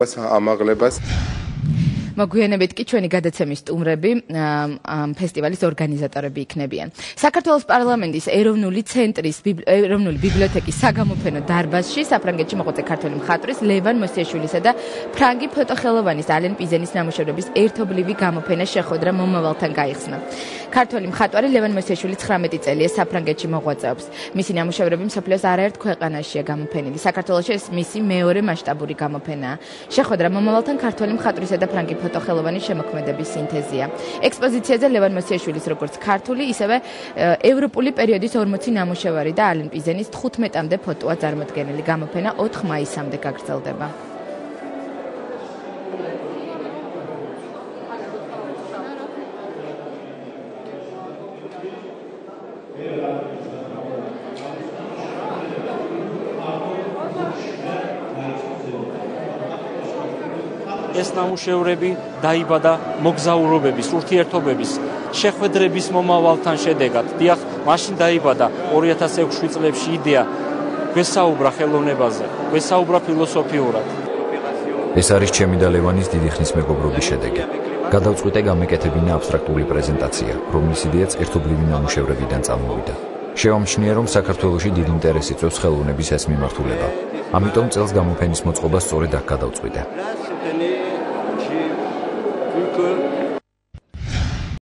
ამაღლებას მოგვიანებით კი ჩვენი გადაცემის სტუმრები ფესტივალის ორგანიზატორები იქნებიან. საქართველოს პარლამენტის ეროვნული ბიბლიოთეკის საგამოფენო დარბაზში საფრანგეთში მოღვაწე ქართველი მხატვრის ლევან მოსიაშვილისა და ფრანგი ფოტოხელოვანის ალენ პიზენის ნამუშევრების ერთობლივი გამოფენა შეხვედრა მომავალთან გაიხსნა. ქართველი მხატვარი ლევან მოსიაშვილი 19 წელია საფრანგეთში მოღვაწეობს. მისი ნამუშევრები მსოფლიოს არაერთ ქვეყანაშია გამოფენილი. საქართველოში ეს მისი მეორე მასშტაბური გამოფენაა. შეხვედრა მომავალთან ქართველი მხატვრისა და ფრანგი ფოტოხელოვანის შემოქმედების სინთეზია. ექსპოზიციაზე ლევან მოსიაშვილის როგორც ქართული, ისევე ევროპული პერიოდის 40 ნამუშევარი და ალენ პიზენის 15-მდე ფოტოა წარმოდგენილი. გამოფენა 4 მაისამდე გაგრძელდება. ეს ნამუშევრები დაიბადა მოგზაურობების, ურთიერთობების, შეხვედრების მომავალთან შედეგად. დიახ, მაშინ დაიბადა 2006 წლებში იდეა გვესაუბრა ხელოვნებაზე, გვესაუბრა ფილოსოფიურად. ეს არის ჩემი და ლევანის დიდი ხნის მეგობრობის შედეგი. გადავწყვიტე გამეკეთებინა აბსტრაქტული პრეზენტაცია, რომლის იდეაც ერთობლივი ნამუშევრებიდან წამოვიდა. შევამჩნია, რომ საქართველოში დიდი ინტერესი წევს ხელოვნების ეს მიმართულება. ამიტომ წელს გამოფენის მოწყობა სწორედ აქ გადავწყვიტე.